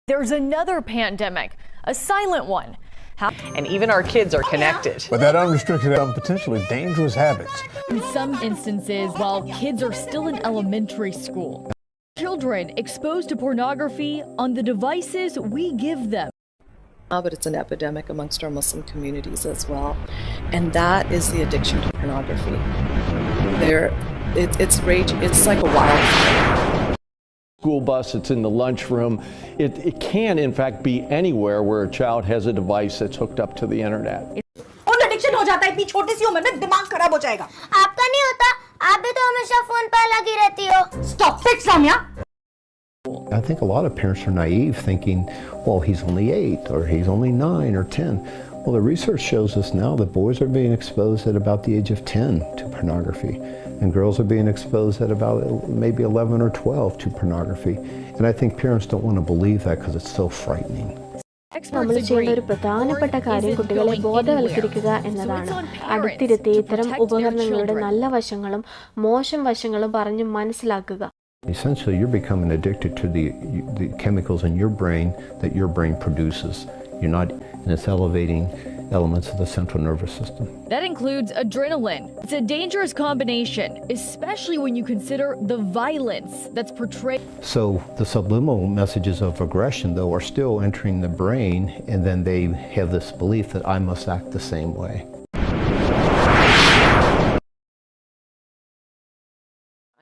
There's another pandemic, a silent one. And even our kids are connected. But that unrestricted potentially dangerous habits. In some instances, while kids are still in elementary school, children exposed to pornography on the devices we give them. But it's an epidemic amongst our Muslim communities as well. And that is the addiction to pornography. It's like a wildfire. School bus, it's in the lunchroom. It can, in fact, be anywhere where a child has a device that's hooked up to the internet. Addiction हो जाता है इतनी छोटी सी उम्र में दिमाग खराब हो जाएगा आपका नहीं होता आप भी तो हमेशा फोन पर लगी रहती हो Stop it, Samya. I think a lot of parents are naive thinking, well, he's only 8 or he's only 9 or 10. Well, the research shows us now that boys are being exposed at about the age of 10 to pornography, and girls are being exposed at about maybe 11 or 12 to pornography. And I think parents don't want to believe that because it's so frightening. നമ്മൾ ചെയ്യേണ്ട ഒരു പ്രധാനപ്പെട്ട കാര്യം കുട്ടികളെ ബോധവൽക്കരിക്കുക എന്നതാണ്. അടുത്തിരുത്തി ഇത്തരം ഉപകരണങ്ങളുടെ നല്ല വശങ്ങളും മോശം വശങ്ങളും പറഞ്ഞ് മനസ്സിലാക്കുക. Essentially, you're becoming addicted to the chemicals in your brain that your brain produces. You're not, and it's elevating elements of the central nervous system. That includes adrenaline. It's a dangerous combination, especially when you consider the violence that's portrayed. So the subliminal messages of aggression, though, are still entering the brain, and then they have this belief that I must act the same way.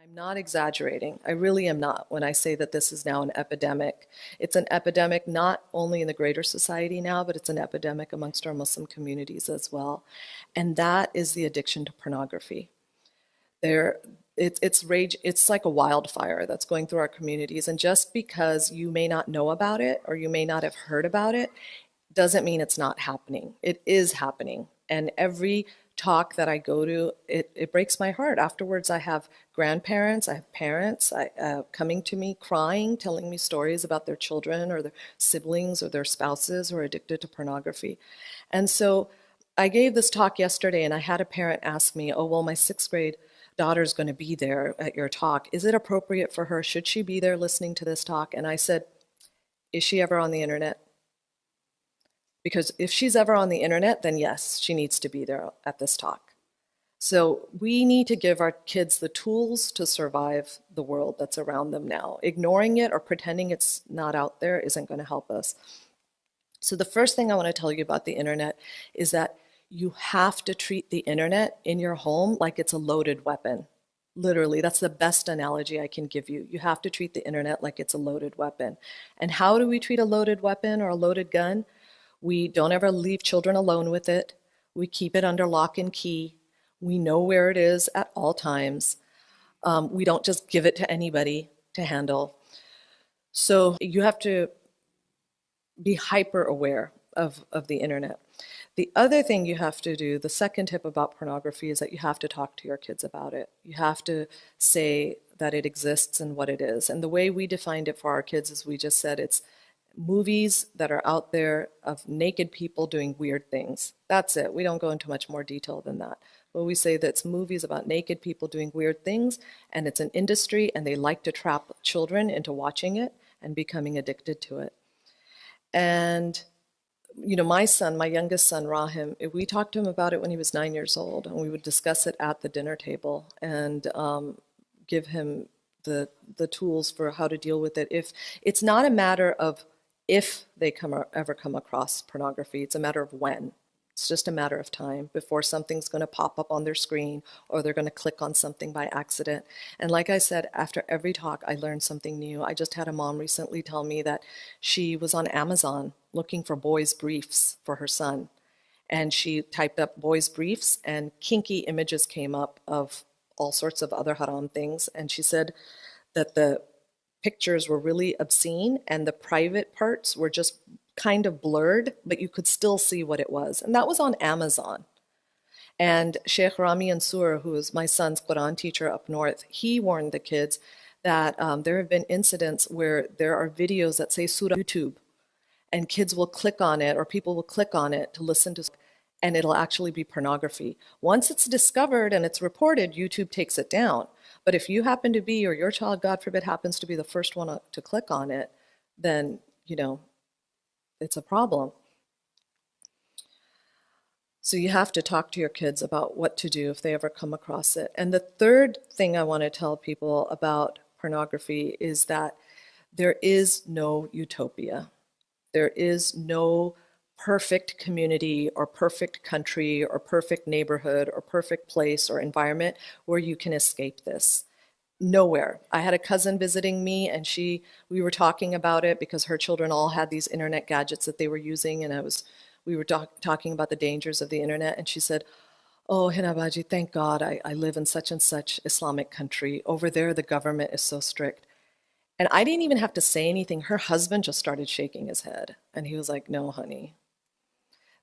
I'm not exaggerating. I really am not when I say that this is now an epidemic. It's an epidemic not only in the greater society now, but it's an epidemic amongst our Muslim communities as well. And that is the addiction to pornography. It's like a wildfire that's going through our communities. And just because you may not know about it or you may not have heard about it, doesn't mean it's not happening. It is happening. And every talk that I go to, it breaks my heart. Afterwards, I have grandparents, I have parents coming to me crying, telling me stories about their children or their siblings or their spouses who are addicted to pornography. And so I gave this talk yesterday, and I had a parent ask me, oh, well, my 6th grade daughter's going to be there at your talk. Is it appropriate for her? Should she be there listening to this talk? And I said, is she ever on the internet? Because if she's ever on the internet, then yes, she needs to be there at this talk. So we need to give our kids the tools to survive the world that's around them now. Ignoring it or pretending it's not out there isn't going to help us. So the first thing I want to tell you about the internet is that you have to treat the internet in your home like it's a loaded weapon. Literally, that's the best analogy I can give you. You have to treat the internet like it's a loaded weapon. And how do we treat a loaded weapon or a loaded gun? We don't ever leave children alone with it. We keep it under lock and key. We know where it is at all times. We don't just give it to anybody to handle. So you have to be hyper aware of the internet. The other thing you have to do, the second tip about pornography, is that you have to talk to your kids about it. You have to say that it exists and what it is. And the way we defined it for our kids is we just said it's movies that are out there of naked people doing weird things. That's it. We don't go into much more detail than that. But we say that it's movies about naked people doing weird things, and it's an industry, and they like to trap children into watching it and becoming addicted to it. And, you know, my son, my youngest son, Rahim, we talked to him about it when he was 9 years old, and we would discuss it at the dinner table and give him the tools for how to deal with it. If it's not a matter of if they ever come across pornography, it's a matter of when. It's just a matter of time before something's going to pop up on their screen or they're going to click on something by accident. And like I said, after every talk, I learned something new. I just had a mom recently tell me that she was on Amazon looking for boys' briefs for her son. And she typed up boys' briefs, and kinky images came up of all sorts of other haram things. And she said that the pictures were really obscene and the private parts were just kind of blurred, but you could still see what it was. And that was on Amazon. And Sheikh Rami Ansur, who is my son's Quran teacher up north, he warned the kids that there have been incidents where there are videos that say Surah YouTube, and kids will click on it, or people will click on it to listen to, and it'll actually be pornography. Once it's discovered and it's reported, YouTube takes it down. But if you happen to be, or your child, God forbid, happens to be the first one to click on it, then it's a problem. So you have to talk to your kids about what to do if they ever come across it. And the third thing I want to tell people about pornography is that there is no utopia. There is no perfect community or perfect country or perfect neighborhood or perfect place or environment where you can escape this. Nowhere. I had a cousin visiting me, and we were talking about it because her children all had these internet gadgets that they were using, and we were talking about the dangers of the internet, and she said, "Oh, Hinabaji, thank God I live in such and such Islamic country. Over there, the government is so strict." And I didn't even have to say anything. Her husband just started shaking his head, and he was like, "No, honey."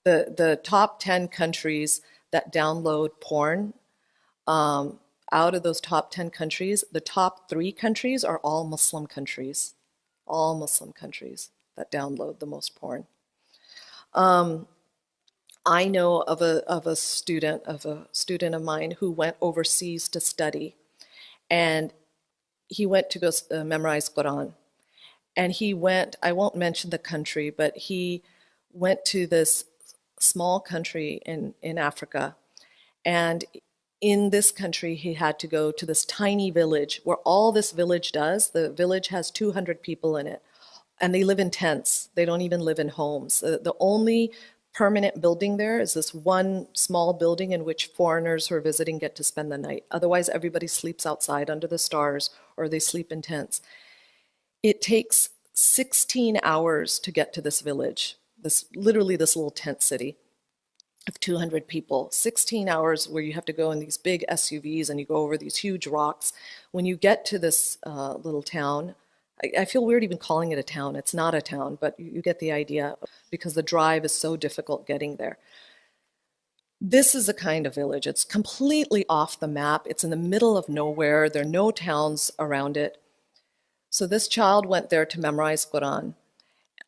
The top 10 countries that download porn, out of those top 10 countries, the top 3 countries are all Muslim countries. All Muslim countries that download the most porn. I know of a student of mine who went overseas to study, and he went to go memorize Quran. And he went, I won't mention the country, but he went to this small country in Africa. And in this country, he had to go to this tiny village where all this village does. The village has 200 people in it, and they live in tents. They don't even live in homes. The only permanent building there is this one small building in which foreigners who are visiting get to spend the night. Otherwise, everybody sleeps outside under the stars, or they sleep in tents. It takes 16 hours to get to this village, literally this little tent city of 200 people. 16 hours where you have to go in these big SUVs and you go over these huge rocks. When you get to this little town, I feel weird even calling it a town. It's not a town, but you get the idea, because the drive is so difficult getting there. This is a kind of village. It's completely off the map. It's in the middle of nowhere. There are no towns around it. So this child went there to memorize Quran.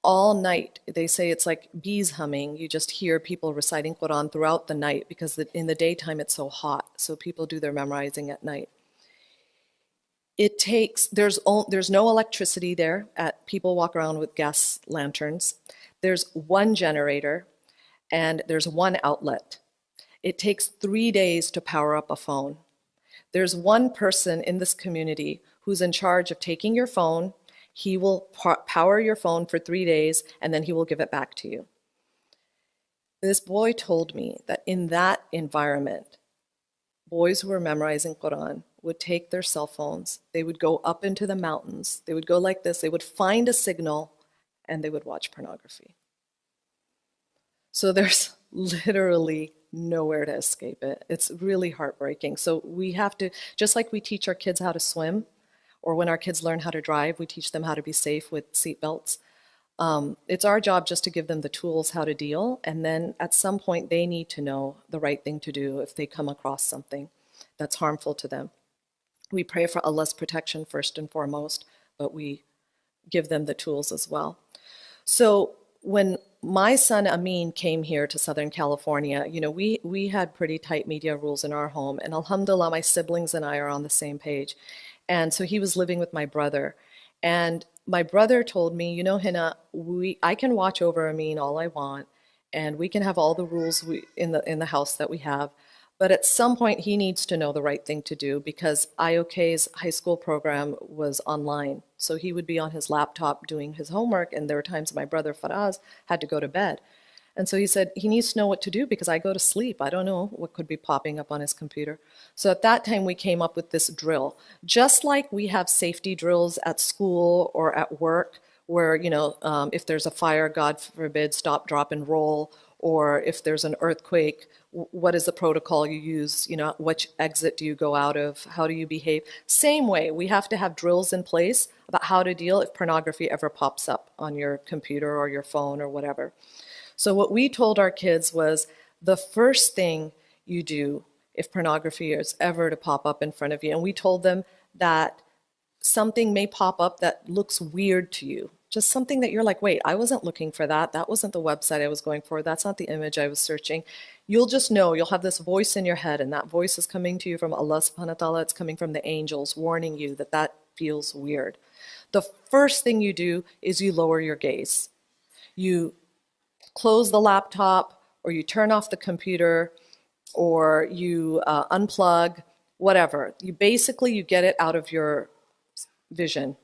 All night, they say it's like bees humming. You just hear people reciting Quran throughout the night, because in the daytime it's so hot. So people do their memorizing at night. There's no electricity there. People walk around with gas lanterns. There's one generator, and there's one outlet. It takes 3 days to power up a phone. There's one person in this community who's in charge of taking your phone. He will power your phone for 3 days, and then he will give it back to you. This boy told me that in that environment, boys who were memorizing Quran would take their cell phones, they would go up into the mountains, they would go like this, they would find a signal, and they would watch pornography. So there's literally nowhere to escape it. It's really heartbreaking. So we have to, just like we teach our kids how to swim, or when our kids learn how to drive, we teach them how to be safe with seatbelts. It's our job just to give them the tools how to deal, and then at some point they need to know the right thing to do if they come across something that's harmful to them. We pray for Allah's protection first and foremost, but we give them the tools as well. So when my son Amin came here to Southern California, we had pretty tight media rules in our home, and alhamdulillah, my siblings and I are on the same page. And so he was living with my brother, and my brother told me, Hina, I can watch over Amin all I want, and we can have all the rules in the house that we have, but at some point he needs to know the right thing to do, because IOK's high school program was online. So he would be on his laptop doing his homework, and there were times my brother Faraz had to go to bed. And so he said, he needs to know what to do because I go to sleep. I don't know what could be popping up on his computer. So at that time, we came up with this drill. Just like we have safety drills at school or at work where, if there's a fire, God forbid, stop, drop, and roll, or if there's an earthquake, what is the protocol you use? Which exit do you go out of? How do you behave? Same way, we have to have drills in place about how to deal if pornography ever pops up on your computer or your phone or whatever. So what we told our kids was the first thing you do if pornography is ever to pop up in front of you, and we told them that something may pop up that looks weird to you, just something that you're like, wait, I wasn't looking for that. That wasn't the website I was going for. That's not the image I was searching. You'll just know, you'll have this voice in your head, and that voice is coming to you from Allah subhanahu wa ta'ala. It's coming from the angels warning you that that feels weird. the first thing you do is you lower your gaze. You close the laptop, or you turn off the computer, or you unplug, whatever. You get it out of your vision.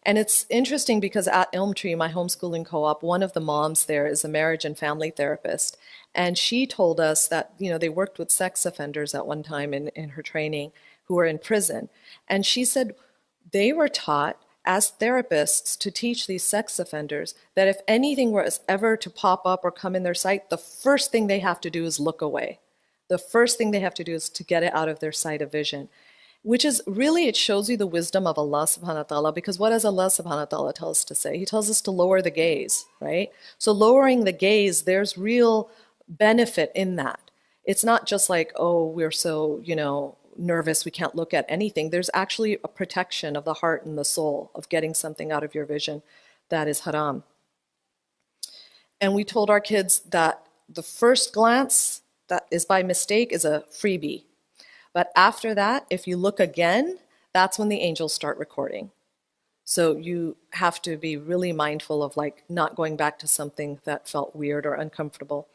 And it's interesting because at ILM Tree, my homeschooling co-op, one of the moms there is a marriage and family therapist. And she told us that, they worked with sex offenders at one time in her training who were in prison. And she said they were taught as therapists to teach these sex offenders that if anything was ever to pop up or come in their sight, the first thing they have to do is look away. The first thing they have to do is to get it out of their sight of vision. Which is really, it shows you the wisdom of Allah subhanahu wa ta'ala, because what does Allah subhanahu wa ta'ala tell us to say? He tells us to lower the gaze, right? So lowering the gaze, there's real benefit in that. It's not just like, oh, we're so, nervous, we can't look at anything. There's actually a protection of the heart and the soul of getting something out of your vision that is haram. And we told our kids that the first glance that is by mistake is a freebie. But after that, if you look again, that's when the angels start recording. So you have to be really mindful of not going back to something that felt weird or uncomfortable.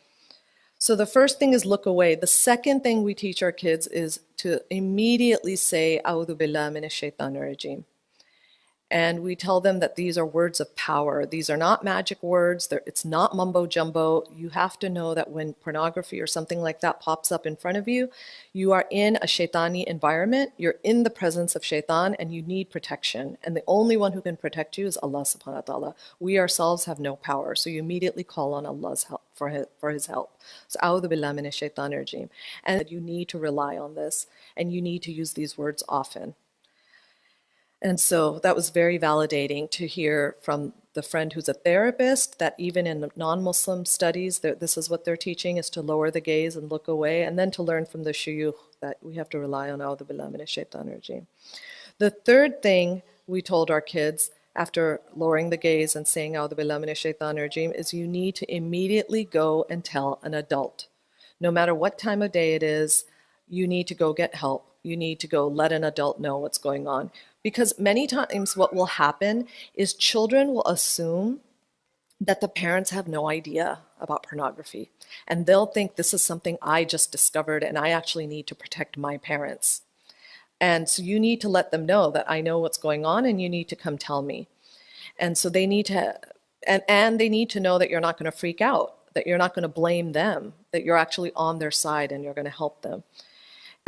So the first thing is look away. The second thing we teach our kids is to immediately say, A'udhu billah minash shaitanir rajim. And we tell them that these are words of power. These are not magic words. It's not mumbo jumbo. You have to know that when pornography or something like that pops up in front of you, you are in a shaitani environment. You're in the presence of shaitan and you need protection. And the only one who can protect you is Allah subhanahu wa ta'ala. We ourselves have no power. So you immediately call on Allah's help for his help. So A'udhu billah minash shaitanir rajim. And you need to rely on this and you need to use these words often. And so that was very validating to hear from the friend who's a therapist that even in non-Muslim studies, this is what they're teaching, is to lower the gaze and look away, and then to learn from the shuyukh that we have to rely on A'udhu billah minash shaitanir rajim. The third thing we told our kids after lowering the gaze and saying A'udhu billah minash shaitanir rajim is you need to immediately go and tell an adult. No matter what time of day it is, you need to go get help. You need to go let an adult know what's going on. Because many times what will happen is children will assume that the parents have no idea about pornography. And they'll think this is something I just discovered and I actually need to protect my parents. And so you need to let them know that I know what's going on and you need to come tell me. And so they need to, and they need to know that you're not going to freak out, that you're not going to blame them, that you're actually on their side and you're going to help them.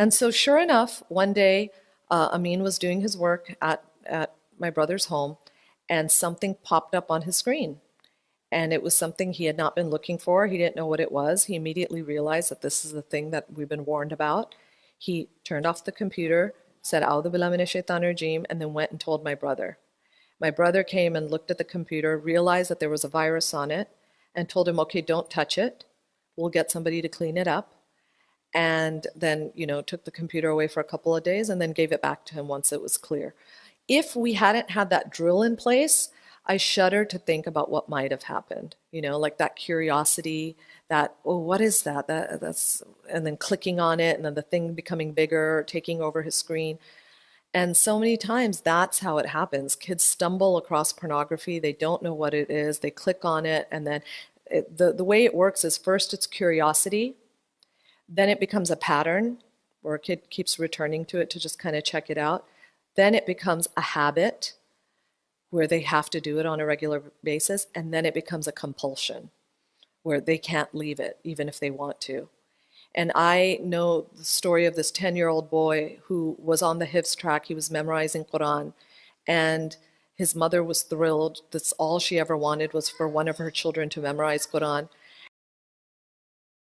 And so sure enough, one day, Amin was doing his work at my brother's home and something popped up on his screen. And it was something he had not been looking for. He didn't know what it was. He immediately realized that this is the thing that we've been warned about. He turned off the computer, said, A'udhu billah minash shaitanir rajim, and then went and told my brother. My brother came and looked at the computer, realized that there was a virus on it, and told him, okay, don't touch it. We'll get somebody to clean it up. And then, took the computer away for a couple of days and then gave it back to him once it was clear. If we hadn't had that drill in place, I shudder to think about what might have happened. Like that curiosity, that, oh, what is that? That's, and then clicking on it and then the thing becoming bigger, taking over his screen. And so many times that's how it happens. Kids stumble across pornography. They don't know what it is. They click on it. And then the way it works is first it's curiosity. Then it becomes a pattern where a kid keeps returning to it to just kind of check it out. Then it becomes a habit where they have to do it on a regular basis. And then it becomes a compulsion where they can't leave it even if they want to. And I know the story of this 10-year-old boy who was on the Hifz track. He was memorizing Quran. And his mother was thrilled. That's all she ever wanted was for one of her children to memorize Quran.